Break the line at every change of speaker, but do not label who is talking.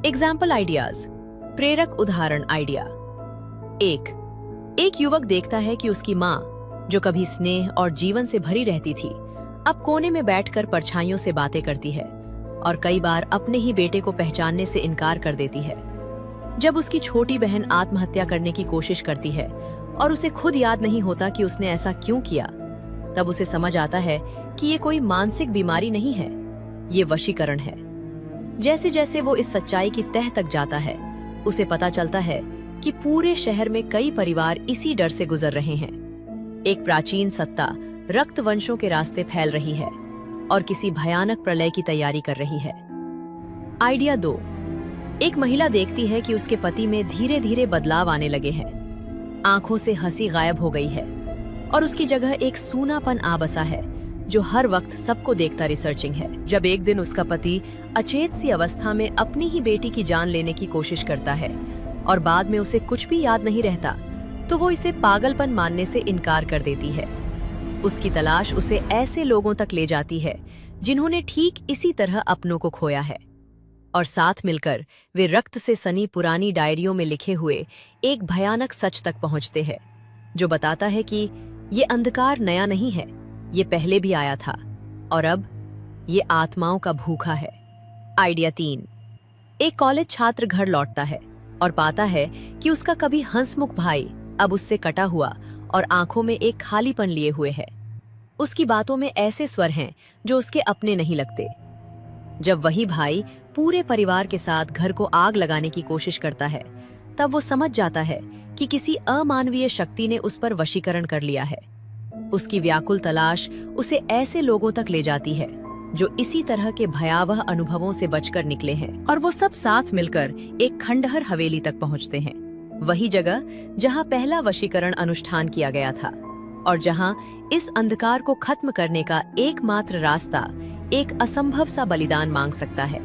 Example ideas. प्रेरक उदाहरण idea. एक युवक देखता है कि उसकी माँ, जो कभी स्नेह और जीवन से भरी रहती थी, अब कोने में बैठकर परछाइयों से बातें करती है और कई बार अपने ही बेटे को पहचानने से इनकार कर देती है। जब उसकी छोटी बहन आत्महत्या करने की कोशिश करती है और उसे खुद याद नहीं होता कि उसने ऐसा क्यों किया, तब उसे समझ आता है कि ये कोई मानसिक बीमारी नहीं है, ये वशीकरण है। जैसे जैसे वो इस सच्चाई की तह तक जाता है, उसे पता चलता है कि पूरे शहर में कई परिवार इसी डर से गुजर रहे हैं। एक प्राचीन सत्ता रक्त वंशों के रास्ते फैल रही है और किसी भयानक प्रलय की तैयारी कर रही है। आइडिया 2। एक महिला देखती है कि उसके पति में धीरे धीरे बदलाव आने लगे हैं। आंखों से हंसी गायब हो गई है और उसकी जगह एक सूनापन आ बसा है जो हर वक्त सबको देखता रिसर्चिंग है। जब एक दिन उसका पति अचेत सी अवस्था में अपनी ही बेटी की जान लेने की कोशिश करता है और बाद में उसे कुछ भी याद नहीं रहता, तो वो इसे पागलपन मानने से इनकार कर देती है। उसकी तलाश उसे ऐसे लोगों तक ले जाती है जिन्होंने ठीक इसी तरह अपनों को खोया है, और साथ मिलकर वे रक्त से सनी पुरानी डायरियों में लिखे हुए एक भयानक सच तक पहुंचते हैं, जो बताता है कि ये अंधकार नया नहीं है, ये पहले भी आया था और अब ये आत्माओं का भूखा है। आइडिया 3। एक कॉलेज छात्र घर लौटता है और पाता है कि उसका कभी हंसमुख भाई अब उससे कटा हुआ और आंखों में एक खालीपन लिए हुए है। उसकी बातों में ऐसे स्वर हैं जो उसके अपने नहीं लगते। जब वही भाई पूरे परिवार के साथ घर को आग लगाने की कोशिश करता है, तब वो समझ जाता है कि किसी अमानवीय शक्ति ने उस पर वशीकरण कर लिया है। उसकी व्याकुल तलाश उसे ऐसे लोगों तक ले जाती है जो इसी तरह के भयावह अनुभवों से बचकर निकले हैं, और वो सब साथ मिलकर एक खंडहर हवेली तक पहुंचते हैं, वही जगह जहां पहला वशीकरण अनुष्ठान किया गया था और जहां इस अंधकार को खत्म करने का एकमात्र रास्ता एक असंभव सा बलिदान मांग सकता है।